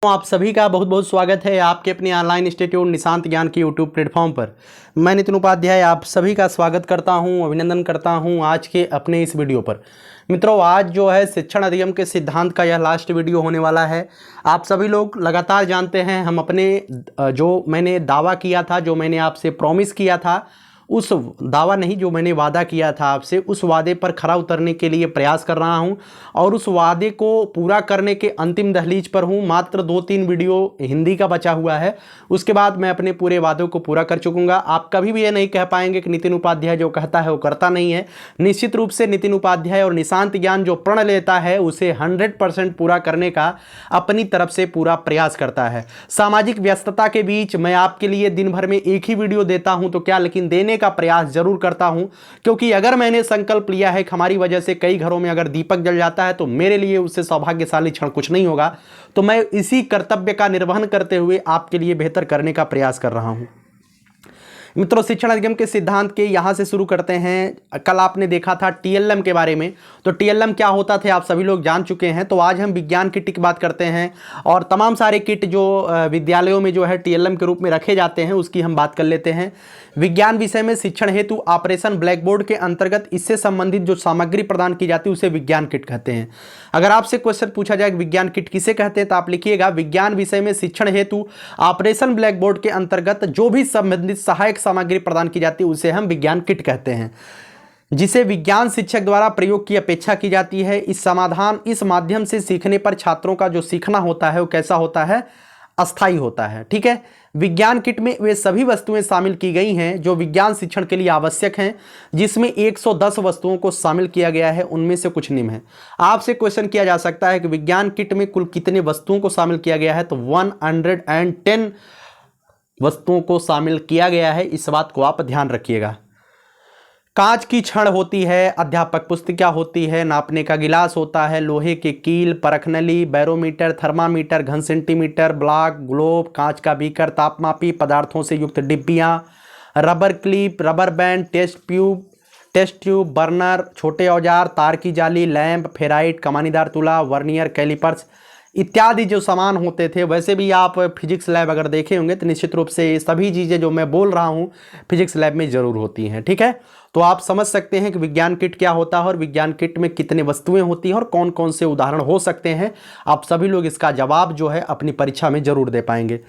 आप सभी का बहुत बहुत स्वागत है आपके अपने ऑनलाइन इंस्टीट्यूट निशांत ज्ञान के यूट्यूब प्लेटफॉर्म पर। मैं नितिन उपाध्याय आप सभी का स्वागत करता हूं, अभिनंदन करता हूं आज के अपने इस वीडियो पर। मित्रों, आज जो है शिक्षण अधिगम के सिद्धांत का यह लास्ट वीडियो होने वाला है। आप सभी लोग लगातार जानते हैं हम अपने जो मैंने दावा किया था, जो मैंने आपसे प्रॉमिस किया था, उस दावा नहीं जो मैंने वादा किया था आपसे, उस वादे पर खरा उतरने के लिए प्रयास कर रहा हूं और उस वादे को पूरा करने के अंतिम दहलीज पर हूं। मात्र 2-3 वीडियो हिंदी का बचा हुआ है, उसके बाद मैं अपने पूरे वादों को पूरा कर चुकूंगा। आप कभी भी ये नहीं कह पाएंगे कि नितिन उपाध्याय जो कहता है वो करता नहीं है। निश्चित रूप से नितिन उपाध्याय और निशांत ज्ञान जो प्रण लेता है उसे 100% पूरा करने का अपनी तरफ से पूरा प्रयास करता है। सामाजिक व्यस्तता के बीच मैं आपके लिए दिन भर में एक ही वीडियो देता हूं तो क्या, लेकिन देने का प्रयास जरूर करता हूं, क्योंकि अगर मैंने संकल्प लिया है कि हमारी वजह से कई घरों में अगर दीपक जल जाता है तो मेरे लिए उससे सौभाग्यशाली क्षण कुछ नहीं होगा। तो मैं इसी कर्तव्य का निर्वहन करते हुए आपके लिए बेहतर करने का प्रयास कर रहा हूं। मित्रों, शिक्षण अधिगम के सिद्धांत के यहां से शुरू करते हैं। कल आपने देखा था टीएलएम के बारे में, तो टीएलएम क्या होता थे आप सभी लोग जान चुके हैं। तो आज हम विज्ञान किट की बात करते हैं और तमाम सारे किट जो विद्यालयों में जो है टीएलएम के रूप में रखे जाते हैं उसकी हम बात कर लेते हैं। विज्ञान विषय में शिक्षण हेतु ऑपरेशन ब्लैक बोर्ड के अंतर्गत इससे संबंधित जो सामग्री प्रदान की जाती है उसे विज्ञान किट कहते हैं। अगर आपसे क्वेश्चन पूछा जाए विज्ञान किट किसे कहते हैं तो आप लिखिएगा विज्ञान विषय में शिक्षण हेतु ऑपरेशन ब्लैक बोर्ड के अंतर्गत जो भी संबंधित सहायक सामग्री प्रदान की जाती है उसे हम विज्ञान किट कहते हैं, जिसे विज्ञान शिक्षक द्वारा प्रयोग की अपेक्षा की जाती है। इस माध्यम से सीखने पर छात्रों का जो सीखना होता है वो कैसा होता है, अस्थायी होता है। ठीक है, विज्ञान किट में वे सभी वस्तुएं शामिल की गई हैं जो विज्ञान शिक्षण के लिए आवश्यक हैं, जिसमें 110 वस्तुओं को शामिल किया गया है। उनमें से कुछ निम्न है। आपसे क्वेश्चन किया जा सकता है कि विज्ञान किट में कुल कितने वस्तुओं को शामिल किया गया है, तो 110 वस्तुओं को शामिल किया गया है। इस बात को आप ध्यान रखिएगा। कांच की छड़ होती है, अध्यापक पुस्तिका होती है, नापने का गिलास होता है, लोहे के कील, परखनली, बैरोमीटर, थर्मामीटर, घन सेंटीमीटर, ब्लॉक, ग्लोब, कांच का बीकर, तापमापी पदार्थों से युक्त डिब्बियां, rubber clip, rubber band, test tube, burner, छोटे औजार, तार की जाली, लैंप, फेराइट, कमानीदार तुला, वर्नियर, कैलिपर्स इत्यादि जो सामान होते थे। वैसे भी आप फिजिक्स लैब अगर देखे होंगे तो निश्चित रूप से सभी चीज़ें जो मैं बोल रहा हूँ फिजिक्स लैब में ज़रूर होती हैं। ठीक है, तो आप समझ सकते हैं कि विज्ञान किट क्या होता है और विज्ञान किट में कितने वस्तुएं होती हैं और कौन कौन से उदाहरण हो सकते हैं। आप सभी लोग इसका जवाब जो है अपनी परीक्षा में जरूर दे पाएंगे।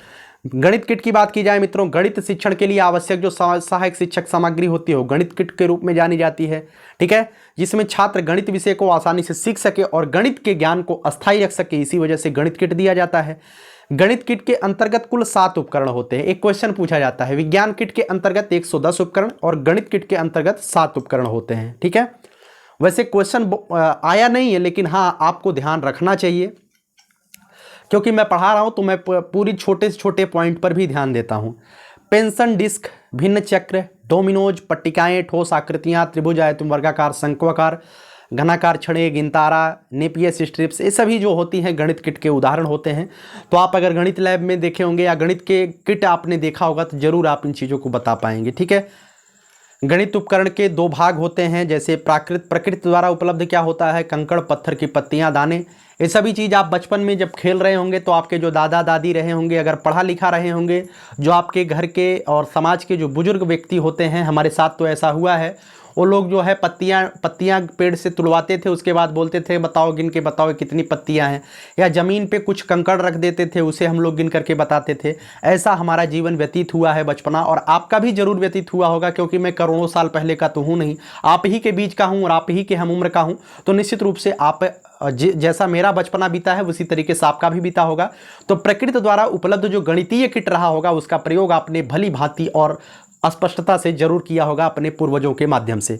गणित किट की बात की जाए मित्रों, गणित शिक्षण के लिए आवश्यक जो सहायक शिक्षक सामग्री होती है वो गणित किट के रूप में जानी जाती है। ठीक है, जिसमें छात्र गणित विषय को आसानी से सीख सके और गणित के ज्ञान को अस्थायी रख सके, इसी वजह से गणित किट दिया जाता है। गणित किट के अंतर्गत कुल 7 उपकरण होते हैं। एक क्वेश्चन पूछा जाता है, विज्ञान किट के अंतर्गत 110 उपकरण और गणित किट के अंतर्गत 7 उपकरण होते हैं। ठीक है, वैसे क्वेश्चन आया नहीं है, लेकिन हाँ आपको ध्यान रखना चाहिए क्योंकि मैं पढ़ा रहा हूं तो मैं पूरी छोटे से छोटे पॉइंट पर भी ध्यान देता हूं। पेंशन डिस्क, भिन्न चक्र, डोमिनोज, पट्टिकाएं, ठोस आकृतियां, त्रिभुज, आयतम, वर्गाकार, शंक्वाकार, घनाकार छड़े, गिनतारा, नेपियर स्ट्रिप्स, ये सभी जो होती हैं गणित किट के उदाहरण होते हैं। तो आप अगर गणित लैब में देखे होंगे या गणित के किट आपने देखा होगा तो जरूर आप इन चीज़ों को बता पाएंगे। ठीक है, गणित उपकरण के 2 भाग होते हैं, जैसे प्रकृति द्वारा उपलब्ध क्या होता है, कंकड़, पत्थर की पत्तियां, दाने, ये सभी चीज़ आप बचपन में जब खेल रहे होंगे तो आपके जो दादा दादी रहे होंगे, अगर पढ़ा लिखा रहे होंगे, जो आपके घर के और समाज के जो बुजुर्ग व्यक्ति होते हैं, हमारे साथ तो ऐसा हुआ है, वो लोग जो है पत्तियां पेड़ से तुड़वाते थे, उसके बाद बोलते थे बताओ गिन के बताओ कितनी पत्तियां हैं, या ज़मीन पे कुछ कंकड़ रख देते थे, उसे हम लोग गिन करके बताते थे। ऐसा हमारा जीवन व्यतीत हुआ है बचपना, और आपका भी जरूर व्यतीत हुआ होगा, क्योंकि मैं करोड़ों साल पहले का तो हूँ नहीं, आप ही के बीच का हूँ और आप ही के हम उम्र का हूँ। तो निश्चित रूप से आप जैसा मेरा बचपना बीता है उसी तरीके से आपका भी बीता होगा। तो प्रकृति द्वारा उपलब्ध जो गणितीय किट रहा होगा उसका प्रयोग आपने भली भांति और स्पष्टता से जरूर किया होगा अपने पूर्वजों के माध्यम से।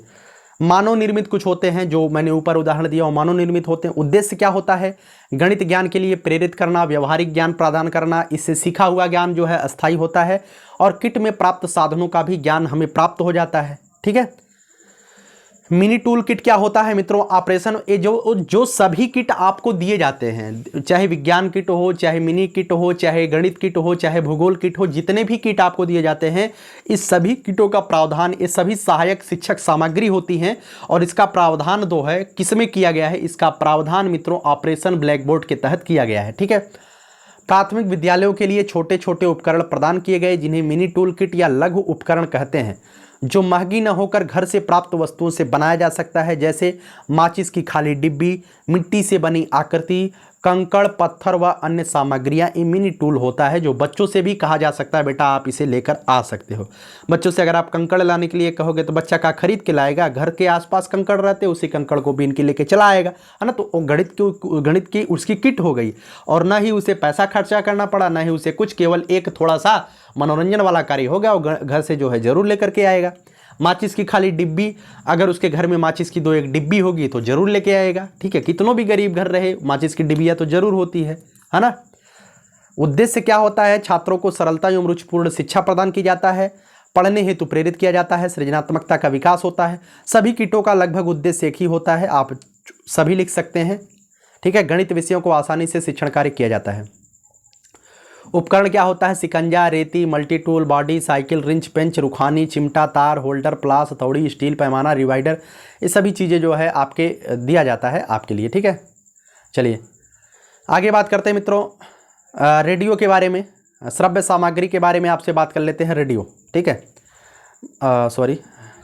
मानव निर्मित कुछ होते हैं, जो मैंने ऊपर उदाहरण दिया वो मानव निर्मित होते हैं। उद्देश्य क्या होता है, गणित ज्ञान के लिए प्रेरित करना, व्यवहारिक ज्ञान प्रदान करना। इससे सीखा हुआ ज्ञान जो है अस्थायी होता है और किट में प्राप्त साधनों का भी ज्ञान हमें प्राप्त हो जाता है। ठीक है, मिनी टूल किट क्या होता है मित्रों, ऑपरेशन, ये जो सभी किट आपको दिए जाते हैं, चाहे विज्ञान किट हो, चाहे मिनी किट हो, चाहे गणित किट हो, चाहे भूगोल किट हो, जितने भी किट आपको दिए जाते हैं, इस सभी किटों का प्रावधान, ये सभी सहायक शिक्षक सामग्री होती हैं और इसका प्रावधान दो है, किसमें किया गया है, इसका प्रावधान मित्रों ऑपरेशन ब्लैक बोर्ड के तहत किया गया है। ठीक है, प्राथमिक विद्यालयों के लिए छोटे छोटे उपकरण प्रदान किए गए जिन्हें मिनी टूल किट या लघु उपकरण कहते हैं, जो महंगी न होकर घर से प्राप्त वस्तुओं से बनाया जा सकता है, जैसे माचिस की खाली डिब्बी, मिट्टी से बनी आकृति, कंकड़, पत्थर व अन्य सामग्रियां। ये मिनी टूल होता है जो बच्चों से भी कहा जा सकता है बेटा आप इसे लेकर आ सकते हो। बच्चों से अगर आप कंकड़ लाने के लिए कहोगे तो बच्चा का खरीद के लाएगा, घर के आसपास कंकड़ रहते उसी कंकड़ को बीन के लेके चला आएगा, है ना। तो गणित की उसकी किट हो गई, और ना ही उसे पैसा खर्चा करना पड़ा, ना ही उसे कुछ, केवल एक थोड़ा सा मनोरंजन वाला कार्य हो गया, वो घर से जो है जरूर लेकर के आएगा। माचिस की खाली डिब्बी, अगर उसके घर में माचिस की 2-1 डिब्बी होगी तो जरूर लेके आएगा, ठीक है। कितनों भी गरीब घर रहे, माचिस की डिब्बियाँ तो जरूर होती है ना। उद्देश्य क्या होता है? छात्रों को सरलता एवं रुचिपूर्ण शिक्षा प्रदान की जाता है, पढ़ने हेतु प्रेरित किया जाता है, सृजनात्मकता का विकास होता है। सभी किटों का लगभग उद्देश्य एक ही होता है, आप सभी लिख सकते हैं, ठीक है। गणित विषयों को आसानी से शिक्षण कार्य किया जाता है। उपकरण क्या होता है? शिकंजा, रेती, multi tool, body, cycle, wrench, पेंच, रुखानी, चिमटा, तार, होल्डर, प्लास, हथौड़ी, स्टील, पैमाना, रिवाइडर, ये सभी चीज़ें जो है आपके दिया जाता है आपके लिए, ठीक है। चलिए आगे बात करते हैं मित्रों रेडियो के बारे में, श्रव्य सामग्री के बारे में आपसे बात कर लेते हैं। रेडियो, ठीक है,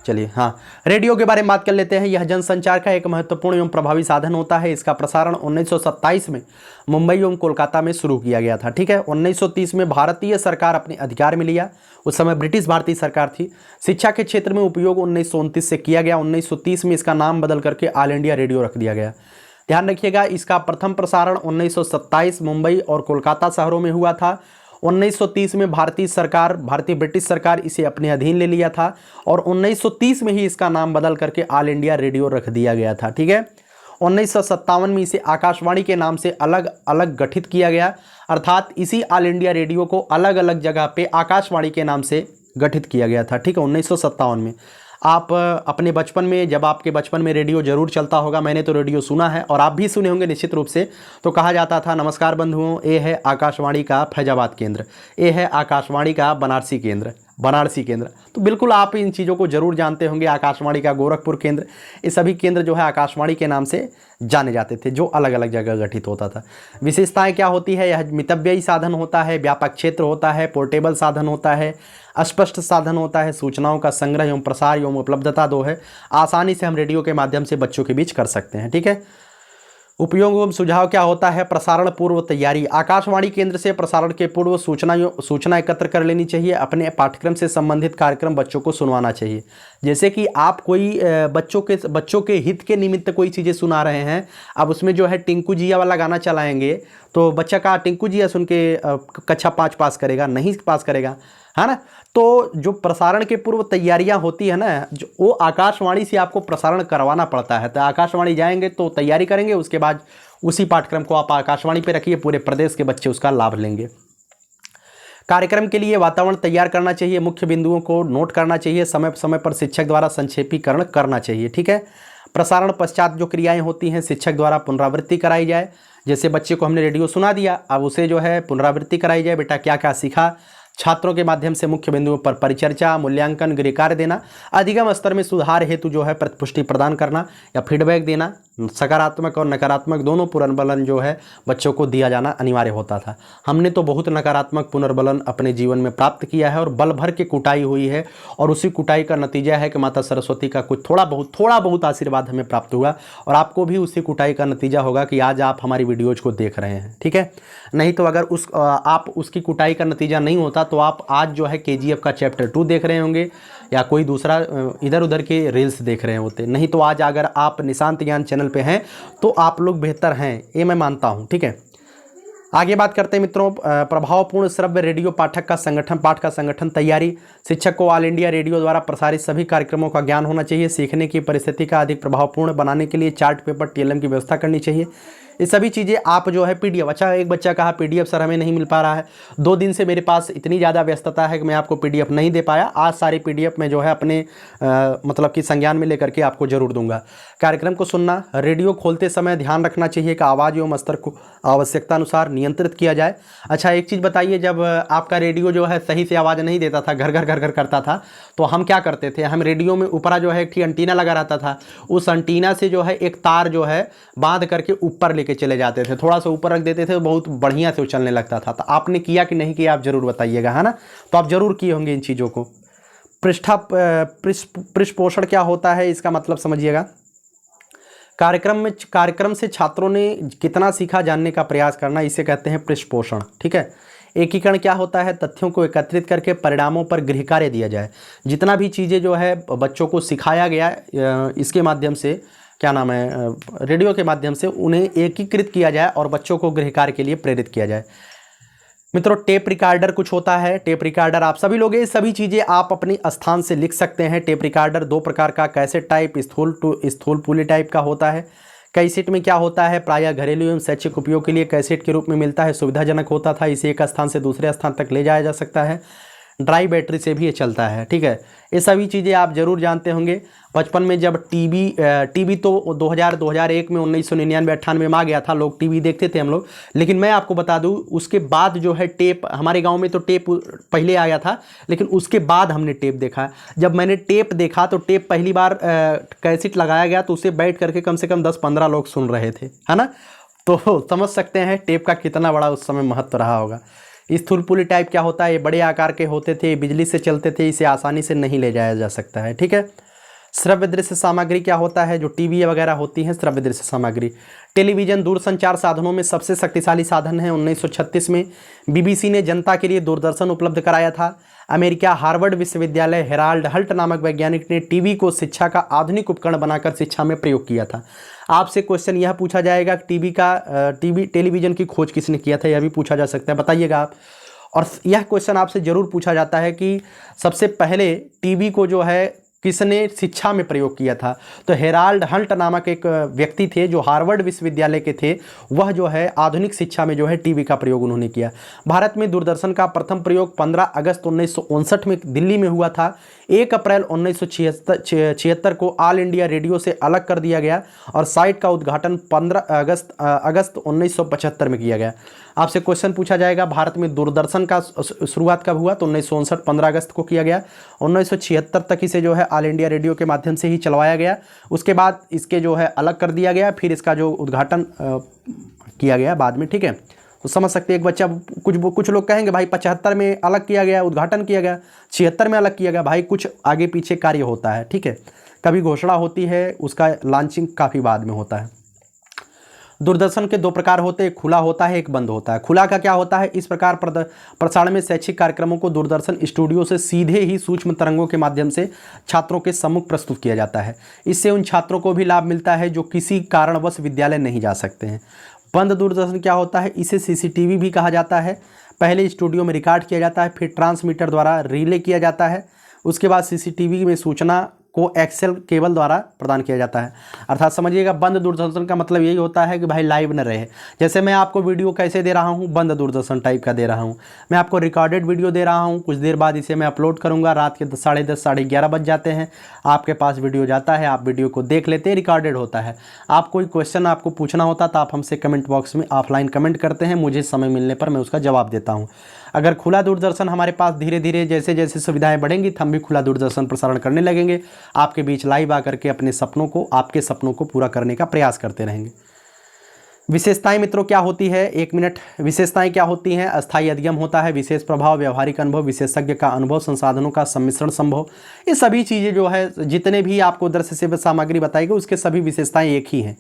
चलिए हाँ, रेडियो के बारे में बात कर लेते हैं। यह जनसंचार का एक महत्वपूर्ण एवं प्रभावी साधन होता है। इसका प्रसारण 1927 में मुंबई एवं कोलकाता में शुरू किया गया था, ठीक है। 1930 में भारतीय सरकार अपने अधिकार में लिया, उस समय ब्रिटिश भारतीय सरकार थी। शिक्षा के क्षेत्र में उपयोग 1929 से किया गया। 1930 में इसका नाम बदल करके ऑल इंडिया रेडियो रख दिया गया। ध्यान रखिएगा, इसका प्रथम प्रसारण 1927 मुंबई और कोलकाता शहरों में हुआ था। 1930 में भारतीय ब्रिटिश सरकार इसे अपने अधीन ले लिया था, और 1930 में ही इसका नाम बदल करके ऑल इंडिया रेडियो रख दिया गया था, ठीक है। 1957 में इसे आकाशवाणी के नाम से अलग अलग गठित किया गया, अर्थात इसी ऑल इंडिया रेडियो को अलग अलग जगह पे आकाशवाणी के नाम से गठित किया गया था, ठीक है, 1957 में। आप अपने बचपन में, जब आपके बचपन में रेडियो जरूर चलता होगा, मैंने तो रेडियो सुना है और आप भी सुने होंगे निश्चित रूप से, तो कहा जाता था नमस्कार बंधुओं, ये है आकाशवाणी का फैजाबाद केंद्र, ये है आकाशवाणी का बनारसी केंद्र। तो बिल्कुल आप इन चीज़ों को जरूर जानते होंगे। आकाशवाणी का गोरखपुर केंद्र, ये सभी केंद्र जो है आकाशवाणी के नाम से जाने जाते थे, जो अलग अलग जगह गठित होता था। विशेषताएं क्या होती है? यह मितव्ययी साधन होता है, व्यापक क्षेत्र होता है, पोर्टेबल साधन होता है, अस्पष्ट साधन होता है, सूचनाओं का संग्रह एवं प्रसार एवं उपलब्धता 2 है। आसानी से हम रेडियो के माध्यम से बच्चों के बीच कर सकते हैं, ठीक है। उपयोग एवं सुझाव क्या होता है? प्रसारण पूर्व तैयारी। आकाशवाणी केंद्र से प्रसारण के पूर्व सूचना एकत्र कर लेनी चाहिए। अपने पाठ्यक्रम से संबंधित कार्यक्रम बच्चों को सुनवाना चाहिए। जैसे कि आप कोई बच्चों के हित के निमित्त कोई चीज़ें सुना रहे हैं, अब उसमें जो है टिंकू जिया वाला गाना चलाएंगे तो बच्चा का टिंकू जिया सुन के कक्षा 5 पास करेगा? नहीं पास करेगा, है ना। तो जो प्रसारण के पूर्व तैयारियां होती है ना, जो वो आकाशवाणी से आपको प्रसारण करवाना पड़ता है। तो आकाशवाणी जाएंगे तो तैयारी करेंगे, उसके बाद उसी पाठ्यक्रम को आप आकाशवाणी पे रखिए, पूरे प्रदेश के बच्चे उसका लाभ लेंगे। कार्यक्रम के लिए वातावरण तैयार करना चाहिए, मुख्य बिंदुओं को नोट करना चाहिए, समय समय पर शिक्षक द्वारा संक्षेपीकरण करना चाहिए, ठीक है। प्रसारण पश्चात जो क्रियाएं होती हैं शिक्षक द्वारा पुनरावृत्ति कराई जाए। जैसे बच्चे को हमने रेडियो सुना दिया, अब उसे जो है पुनरावृत्ति कराई जाए, बेटा क्या क्या सीखा। छात्रों के माध्यम से मुख्य बिंदुओं पर परिचर्चा, मूल्यांकन, गृह कार्य देना, अधिगम स्तर में सुधार हेतु जो है प्रतिपुष्टि प्रदान करना या फीडबैक देना, सकारात्मक और नकारात्मक दोनों पुनर्बलन जो है बच्चों को दिया जाना अनिवार्य होता था। हमने तो बहुत नकारात्मक पुनर्बलन अपने जीवन में प्राप्त किया है और बल भर के कुटाई हुई है, और उसी कुटाई का नतीजा है कि माता सरस्वती का कुछ थोड़ा बहुत आशीर्वाद हमें प्राप्त हुआ, और आपको भी उसी कुटाई का नतीजा होगा कि आज आप हमारी वीडियोज़ को देख रहे हैं, ठीक है। नहीं तो अगर आप उसकी कुटाई का नतीजा नहीं होता तो आप आज जो है KGF का चैप्टर 2 देख रहे होंगे या कोई दूसरा इधर उधर के रील्स देख रहे होते। नहीं तो आज अगर आप निशांत ज्ञान चैनल पे हैं तो आप लोग बेहतर हैं, ये मैं मानता हूँ, ठीक है। आगे बात करते हैं मित्रों, प्रभावपूर्ण श्रव्य रेडियो पाठ का संगठन तैयारी। शिक्षक को ऑल इंडिया रेडियो द्वारा प्रसारित सभी कार्यक्रमों का ज्ञान होना चाहिए। सीखने की परिस्थिति का अधिक प्रभावपूर्ण बनाने के लिए चार्ट पेपर TLM की व्यवस्था करनी चाहिए। ये सभी चीज़ें आप जो है PDF, अच्छा एक बच्चा कहा PDF सर हमें नहीं मिल पा रहा है, 2 दिन से मेरे पास इतनी ज़्यादा व्यस्तता है कि मैं आपको PDF नहीं दे पाया। आज सारी PDF में जो है अपने मतलब कि संज्ञान में लेकर के आपको जरूर दूंगा। कार्यक्रम को सुनना, रेडियो खोलते समय ध्यान रखना चाहिए कि आवाज़ एवं स्तर को आवश्यकता अनुसार नियंत्रित किया जाए। अच्छा एक चीज़ बताइए, जब आपका रेडियो जो है सही से आवाज़ नहीं देता था, घर घर करता था, तो हम क्या करते थे? हम रेडियो में ऊपरा जो है एक एंटीना लगा रहता था, उस एंटीना से जो है एक तार जो है बांध करके ऊपर लेके चले जाते थे, थोड़ा सा ऊपर रख देते थे, बहुत बढ़िया से वो चलने लगता था। तो आपने किया कि नहीं किया, आप जरूर बताइएगा, है ना। तो आप जरूर किए होंगे इन चीज़ों को। पृष्ठपोषण क्या होता है, इसका मतलब समझिएगा। कार्यक्रम से छात्रों ने कितना सीखा जानने का प्रयास करना, इसे कहते हैं पृष्ठपोषण। ठीक है। एकीकरण क्या होता है, तथ्यों को एकत्रित करके परिणामों पर गृह कार्य दिया जाए। जितना भी चीज़ें जो है बच्चों को सिखाया गया इसके माध्यम से, क्या नाम है, रेडियो के माध्यम से उन्हें एकीकृत किया जाए और बच्चों को गृह कार्य के लिए प्रेरित किया जाए। मित्रों, टेप रिकॉर्डर कुछ होता है। टेप रिकॉर्डर आप सभी लोग, ये सभी चीज़ें आप अपने स्थान से लिख सकते हैं। टेप रिकॉर्डर दो प्रकार का, कैसेट टाइप, स्थूल पुली टाइप का होता है। कैसेट में क्या होता है, प्रायः घरेलू एवं शैक्षिक उपयोग के लिए कैसेट के रूप में मिलता है, सुविधाजनक होता था, इसे एक स्थान से दूसरे स्थान तक ले जाया जा सकता है। ड्राई बैटरी से भी ये चलता है। ठीक है, ये सभी चीज़ें आप जरूर जानते होंगे। बचपन में जब टीवी तो 2001 में 1999-98 में आ गया था, लोग टीवी देखते थे हम लोग। लेकिन मैं आपको बता दूं, उसके बाद जो है टेप, हमारे गांव में तो टेप पहले आया था, लेकिन उसके बाद हमने टेप देखा। जब मैंने टेप देखा तो टेप पहली बार कैसेट लगाया गया तो उसे बैठ करके कम से कम 10-15 लोग सुन रहे थे, है ना। तो समझ सकते हैं टेप का कितना बड़ा उस समय महत्व रहा होगा। स्थूलपुली टाइप क्या होता है, ये बड़े आकार के होते थे, बिजली से चलते थे, इसे आसानी से नहीं ले जाया जा सकता है। ठीक है। श्रव्य दृश्य सामग्री क्या होता है, जो टीवी वगैरह होती है, श्रव्य दृश्य सामग्री। टेलीविज़न दूरसंचार साधनों में सबसे शक्तिशाली साधन है। 1936 में बीबीसी ने जनता के लिए दूरदर्शन उपलब्ध कराया था। अमेरिका हार्वर्ड विश्वविद्यालय हेराल्ड हल्ट नामक वैज्ञानिक ने टीवी को शिक्षा का आधुनिक उपकरण बनाकर शिक्षा में प्रयोग किया था। आपसे क्वेश्चन यह पूछा जाएगा कि टेलीविज़न की खोज किसने किया था, यह भी पूछा जा सकता है, बताइएगा आप। और यह क्वेश्चन आपसे जरूर पूछा जाता है कि सबसे पहले टीवी को जो है किसने शिक्षा में प्रयोग किया था। तो हेराल्ड हल्ट नामक एक व्यक्ति थे जो हार्वर्ड विश्वविद्यालय के थे, वह जो है आधुनिक शिक्षा में जो है टीवी का प्रयोग उन्होंने किया। भारत में दूरदर्शन का प्रथम प्रयोग 15 अगस्त 1959 में दिल्ली में हुआ था। 1 अप्रैल 1976 को ऑल इंडिया रेडियो से अलग कर दिया गया और साइट का उद्घाटन 15 अगस्त 1975 में किया गया। आपसे क्वेश्चन पूछा जाएगा, भारत में दूरदर्शन का शुरुआत कब हुआ, तो 1959 15 अगस्त को किया गया। 1976 तक इसे जो है ऑल इंडिया रेडियो के माध्यम से ही चलवाया गया। उसके बाद इसके जो है अलग कर दिया गया, फिर इसका जो उद्घाटन किया गया बाद में। ठीक है, तो समझ सकते हैं। एक बच्चा, कुछ लोग कहेंगे भाई 75 में अलग किया गया, उद्घाटन किया गया, 76 में अलग किया गया। भाई कुछ आगे पीछे कार्य होता है। ठीक है, कभी घोषणा होती है, उसका लॉन्चिंग काफ़ी बाद में होता है। दूरदर्शन के दो प्रकार होते हैं, एक खुला होता है, एक बंद होता है। खुला का क्या होता है, इस प्रकार प्रसारण में शैक्षिक कार्यक्रमों को दूरदर्शन स्टूडियो से सीधे ही सूक्ष्म तरंगों के माध्यम से छात्रों के सम्मुख प्रस्तुत किया जाता है। इससे उन छात्रों को भी लाभ मिलता है जो किसी कारणवश विद्यालय नहीं जा सकते हैं। बंद दूरदर्शन क्या होता है, इसे सीसीटीवी भी कहा जाता है। पहले स्टूडियो में रिकॉर्ड किया जाता है, फिर ट्रांसमीटर द्वारा रिले किया जाता है, उसके बाद सीसीटीवी में सूचना को एक्सेल केबल द्वारा प्रदान किया जाता है। अर्थात समझिएगा, बंद दूरदर्शन का मतलब यही होता है कि भाई लाइव न रहे। जैसे मैं आपको वीडियो कैसे दे रहा हूँ, बंद दूरदर्शन टाइप का दे रहा हूँ। मैं आपको रिकॉर्डेड वीडियो दे रहा हूँ, कुछ देर बाद इसे मैं अपलोड करूँगा, रात के 10, साढ़े 10, साढ़े 11 बज जाते हैं, आपके पास वीडियो जाता है, आप वीडियो को देख लेते हैं, रिकॉर्डेड होता है। आप कोई क्वेश्चन आपको पूछना होता तो आप हमसे कमेंट बॉक्स में ऑफलाइन कमेंट करते हैं, मुझे समय मिलने पर मैं उसका जवाब देता हूँ। अगर खुला दूरदर्शन हमारे पास धीरे धीरे जैसे जैसे सुविधाएं बढ़ेंगी तो हम भी खुला दूरदर्शन प्रसारण करने लगेंगे, आपके बीच लाइव आकर के अपने सपनों को, आपके सपनों को पूरा करने का प्रयास करते रहेंगे। विशेषताएं मित्रों क्या होती है, 1 मिनट। विशेषताएं क्या होती हैं, अस्थायी अधिगम होता है, विशेष प्रभाव, व्यवहारिक अनुभव, विशेषज्ञ का अनुभव, संसाधनों का सम्मिश्रण संभव। ये सभी चीज़ें जो है, जितने भी आपको दृश्य सेवा सामग्री बताई गई उसके सभी विशेषताएं एक ही हैं।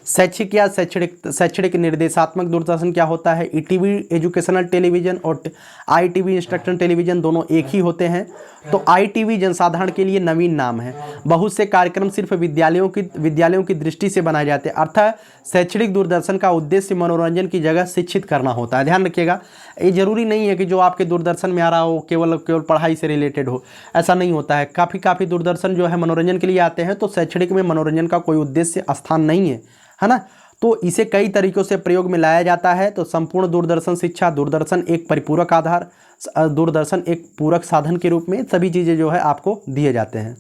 शैक्षिक या शैक्षणिक निर्देशात्मक दूरदर्शन क्या होता है, ईटीवी एजुकेशनल टेलीविज़न और आईटीवी इंस्ट्रक्शन टेलीविज़न दोनों एक ही होते हैं। तो आईटीवी जनसाधारण के लिए नवीन नाम है। बहुत से कार्यक्रम सिर्फ विद्यालयों की दृष्टि से बनाए जाते हैं। अर्थात शैक्षणिक दूरदर्शन का उद्देश्य मनोरंजन की जगह शिक्षित करना होता है। ध्यान रखिएगा, ये जरूरी नहीं है कि जो आपके दूरदर्शन में आ रहा हो केवल पढ़ाई से रिलेटेड हो, ऐसा नहीं होता है। काफ़ी दूरदर्शन जो है मनोरंजन के लिए आते हैं, तो शैक्षणिक में मनोरंजन का कोई उद्देश्य स्थान नहीं है ना। तो इसे कई तरीकों से प्रयोग में लाया जाता है। तो संपूर्ण दूरदर्शन शिक्षा, दूरदर्शन एक परिपूरक आधार, दूरदर्शन एक पूरक साधन के रूप में सभी चीज़ें जो है आपको दिए जाते हैं।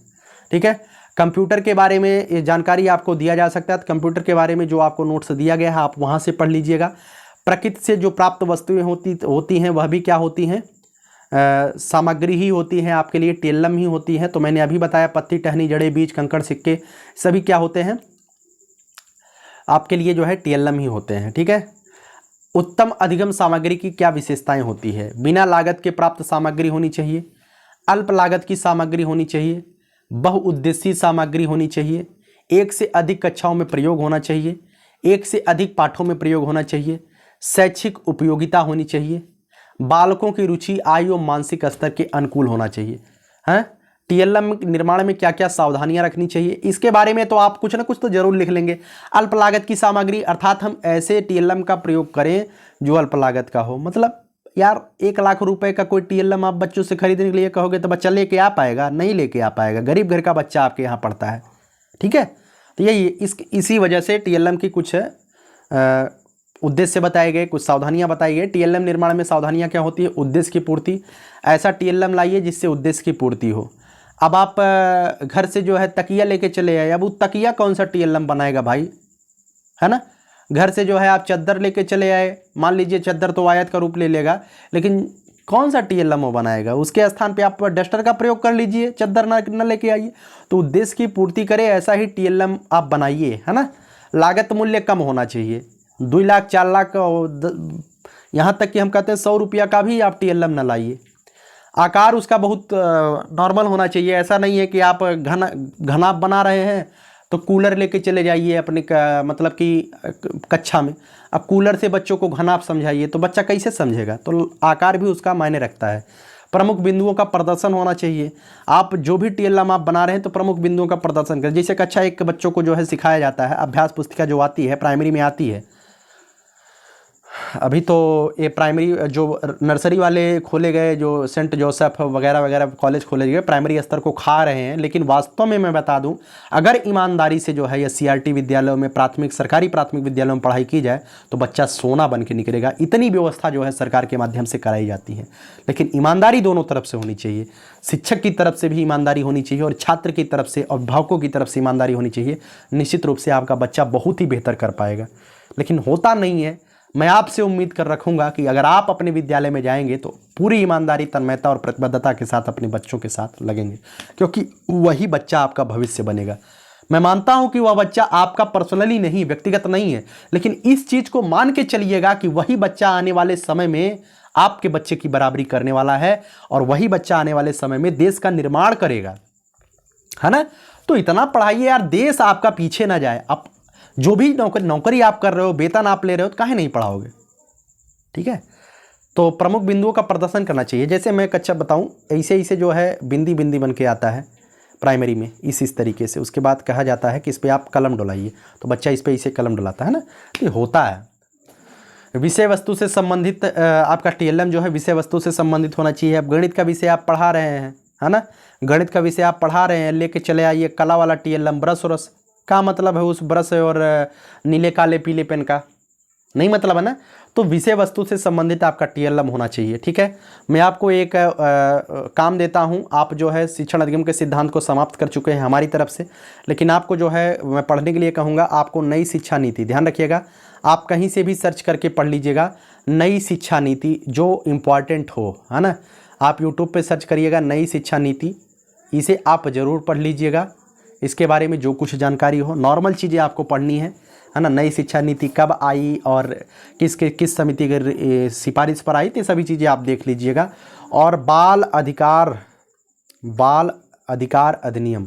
ठीक है, कंप्यूटर के बारे में ये जानकारी आपको दिया जा सकता है। तो कंप्यूटर के बारे में जो आपको नोट्स दिया गया है आप वहाँ से पढ़ लीजिएगा। प्रकृति से जो प्राप्त वस्तुएं होती हैं वह भी क्या होती हैं, सामग्री ही होती हैं, आपके लिए टेलम ही होती हैं। तो मैंने अभी बताया, पत्ती, टहनी, जड़ें, बीज, कंकड़, सिक्के सभी क्या होते हैं, आपके लिए जो है टीएलएम ही होते हैं। ठीक है। उत्तम अधिगम सामग्री की क्या विशेषताएं होती है? बिना लागत के प्राप्त सामग्री होनी चाहिए, अल्प लागत की सामग्री होनी चाहिए, बहुउद्देशीय सामग्री होनी चाहिए, एक से अधिक कक्षाओं में प्रयोग होना चाहिए, एक से अधिक पाठों में प्रयोग होना चाहिए, शैक्षिक उपयोगिता होनी चाहिए, बालकों की रुचि, आयु और मानसिक स्तर के अनुकूल होना चाहिए। हैं टीएलएम निर्माण में क्या क्या सावधानियां रखनी चाहिए, इसके बारे में तो आप कुछ ना कुछ तो जरूर लिख लेंगे। अल्प लागत की सामग्री अर्थात हम ऐसे टीएलएम का प्रयोग करें जो अल्प लागत का हो। मतलब यार 1 लाख रुपए का कोई टीएलएम आप बच्चों से खरीदने के लिए कहोगे तो बच्चा लेके आ पाएगा? नहीं लेके आ पाएगा। गरीब घर का बच्चा आपके यहाँ पढ़ता है। ठीक है। तो यही इसी वजह से टीएलएम की कुछ उद्देश्य बताए गए, कुछ सावधानियां बताई गई। टीएलएम निर्माण में सावधानियां क्या होती है? उद्देश्य की पूर्ति। ऐसा टीएलएम लाइए जिससे उद्देश्य की पूर्ति हो। अब आप घर से जो है तकिया लेके चले आए, अब वो तकिया कौन सा टीएलएम बनाएगा भाई? है ना। घर से जो है आप चद्दर लेके चले आए, मान लीजिए चद्दर तो आयत का रूप ले लेगा, लेकिन कौन सा टीएलएम वो बनाएगा? उसके स्थान पे आप डस्टर का प्रयोग कर लीजिए, चद्दर न लेके आइए। तो उद्देश्य की पूर्ति करे ऐसा ही टीएलएम आप बनाइए। है ना। लागत मूल्य कम होना चाहिए। 2 लाख 4 लाख यहाँ तक कि हम कहते हैं 100 रुपया का भी आप टीएलएम न लाइए। आकार उसका बहुत नॉर्मल होना चाहिए। ऐसा नहीं है कि आप घना बना रहे हैं तो कूलर लेके चले जाइए अपने मतलब कि कक्षा में। अब कूलर से बच्चों को घना आप समझाइए तो बच्चा कैसे समझेगा? तो आकार भी उसका मायने रखता है। प्रमुख बिंदुओं का प्रदर्शन होना चाहिए। आप जो भी टीएलएम आप बना रहे हैं तो प्रमुख बिंदुओं का प्रदर्शन करें। जैसे कक्षा 1 के बच्चों को जो है सिखाया जाता है, अभ्यास पुस्तिका जो आती है प्राइमरी में आती है। अभी तो ये प्राइमरी जो नर्सरी वाले खोले गए, जो सेंट जोसेफ वगैरह वगैरह कॉलेज खोले गए, प्राइमरी स्तर को खा रहे हैं। लेकिन वास्तव में मैं बता दूं, अगर ईमानदारी से जो है या सीआरटी विद्यालयों में सरकारी प्राथमिक विद्यालयों में पढ़ाई की जाए तो बच्चा सोना बन के निकलेगा। इतनी व्यवस्था जो है सरकार के माध्यम से कराई जाती है। लेकिन ईमानदारी दोनों तरफ से होनी चाहिए। शिक्षक की तरफ से भी ईमानदारी होनी चाहिए और छात्र की तरफ से, अभिभावकों की तरफ से ईमानदारी होनी चाहिए। निश्चित रूप से आपका बच्चा बहुत ही बेहतर कर पाएगा। लेकिन होता नहीं है। मैं आपसे उम्मीद कर रखूंगा कि अगर आप अपने विद्यालय में जाएंगे तो पूरी ईमानदारी, तन्मयता और प्रतिबद्धता के साथ अपने बच्चों के साथ लगेंगे, क्योंकि वही बच्चा आपका भविष्य बनेगा। मैं मानता हूं कि वह बच्चा आपका पर्सनली नहीं, व्यक्तिगत नहीं है, लेकिन इस चीज को मान के चलिएगा कि वही बच्चा आने वाले समय में आपके बच्चे की बराबरी करने वाला है और वही बच्चा आने वाले समय में देश का निर्माण करेगा। है ना। तो इतना पढ़ाइए यार, देश आपका पीछे ना जाए। आप जो भी नौकरी आप कर रहे हो, वेतन आप ले रहे हो, तो काहे नहीं पढ़ाओगे? ठीक है। तो प्रमुख बिंदुओं का प्रदर्शन करना चाहिए। जैसे मैं कच्चा बताऊं, ऐसे ऐसे जो है बिंदी बिंदी बन के आता है प्राइमरी में, इस तरीके से। उसके बाद कहा जाता है कि इस पर आप कलम डुलाइए, तो बच्चा इस पर इसे कलम डुलाता है ना। तो होता है। विषय वस्तु से संबंधित आपका टीएलएम जो है विषय वस्तु से संबंधित होना चाहिए। अब गणित का विषय आप पढ़ा रहे हैं, है ना। गणित का विषय आप पढ़ा रहे हैं, लेके चले आइए कला वाला टीएलएम। ब्रश व्रश का मतलब है उस ब्रश और नीले काले पीले पेन का नहीं मतलब है ना। तो विषय वस्तु से संबंधित आपका टीएलएम होना चाहिए। ठीक है। मैं आपको एक काम देता हूं। आप जो है शिक्षण अधिगम के सिद्धांत को समाप्त कर चुके हैं हमारी तरफ से, लेकिन आपको जो है मैं पढ़ने के लिए कहूँगा, आपको नई शिक्षा नीति, ध्यान रखिएगा, आप कहीं से भी सर्च करके पढ़ लीजिएगा, नई शिक्षा नीति जो इम्पॉर्टेंट हो, है ना। आप यूट्यूब पर सर्च करिएगा नई शिक्षा नीति, इसे आप ज़रूर पढ़ लीजिएगा। इसके बारे में जो कुछ जानकारी हो, नॉर्मल चीज़ें आपको पढ़नी है ना। नई शिक्षा नीति कब आई और किस समिति की सिफारिश पर आई, तो सभी चीज़ें आप देख लीजिएगा। और बाल अधिकार अधिनियम,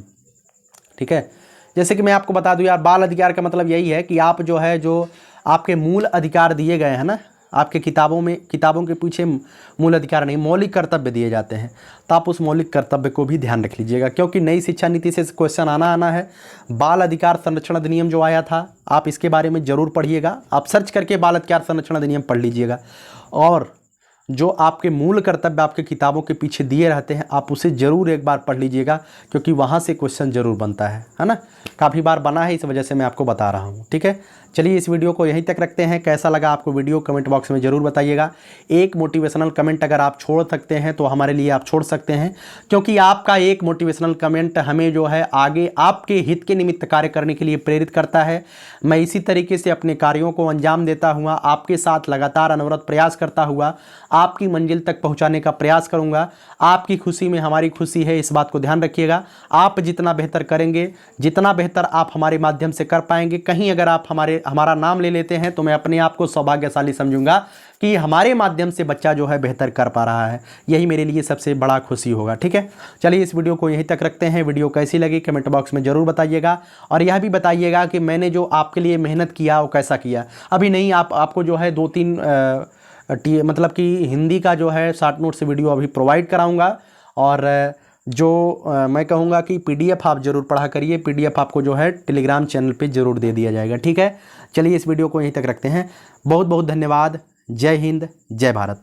ठीक है। जैसे कि मैं आपको बता दूं यार, बाल अधिकार का मतलब यही है कि आप जो है, जो आपके मूल अधिकार दिए गए हैं ना, आपके किताबों के पीछे मूल अधिकार नहीं, मौलिक कर्तव्य दिए जाते हैं, तो आप उस मौलिक कर्तव्य को भी ध्यान रख लीजिएगा, क्योंकि नई शिक्षा नीति से क्वेश्चन आना है। बाल अधिकार संरक्षण अधिनियम जो आया था, आप इसके बारे में ज़रूर पढ़िएगा। आप सर्च करके बाल अधिकार संरक्षण अधिनियम पढ़ लीजिएगा। और जो आपके मूल कर्तव्य आपके किताबों के पीछे दिए रहते हैं, आप उसे ज़रूर एक बार पढ़ लीजिएगा, क्योंकि वहाँ से क्वेश्चन ज़रूर बनता है ना। काफ़ी बार बना है, इस वजह से मैं आपको बता रहा हूँ। ठीक है। चलिए इस वीडियो को यहीं तक रखते हैं। कैसा लगा आपको वीडियो कमेंट बॉक्स में ज़रूर बताइएगा। एक मोटिवेशनल कमेंट अगर आप छोड़ सकते हैं तो हमारे लिए आप छोड़ सकते हैं, क्योंकि आपका एक मोटिवेशनल कमेंट हमें जो है आगे आपके हित के निमित्त कार्य करने के लिए प्रेरित करता है। मैं इसी तरीके से अपने कार्यों को अंजाम देता हुआ आपके साथ लगातार अनवरत प्रयास करता हुआ आपकी मंजिल तक पहुंचाने का प्रयास करूंगा। आपकी खुशी में हमारी खुशी है, इस बात को ध्यान रखिएगा। आप जितना बेहतर करेंगे, जितना बेहतर आप हमारे माध्यम से कर पाएंगे, कहीं अगर आप हमारा नाम ले लेते हैं तो मैं अपने आप को सौभाग्यशाली समझूंगा कि हमारे माध्यम से बच्चा जो है बेहतर कर पा रहा है। यही मेरे लिए सबसे बड़ा खुशी होगा। ठीक है, चलिए इस वीडियो को यहीं तक रखते हैं। वीडियो कैसी लगी कमेंट बॉक्स में ज़रूर बताइएगा, और यह भी बताइएगा कि मैंने जो आपके लिए मेहनत किया वो कैसा किया। अभी नहीं, आपको जो है 2-3 मतलब कि हिंदी का जो है शॉर्ट नोट से वीडियो अभी प्रोवाइड कराऊंगा, और जो मैं कहूँगा कि PDF आप ज़रूर पढ़ा करिए। PDF आपको जो है टेलीग्राम चैनल पे ज़रूर दे दिया जाएगा। ठीक है, चलिए इस वीडियो को यहीं तक रखते हैं। बहुत बहुत धन्यवाद। जय हिंद, जय भारत।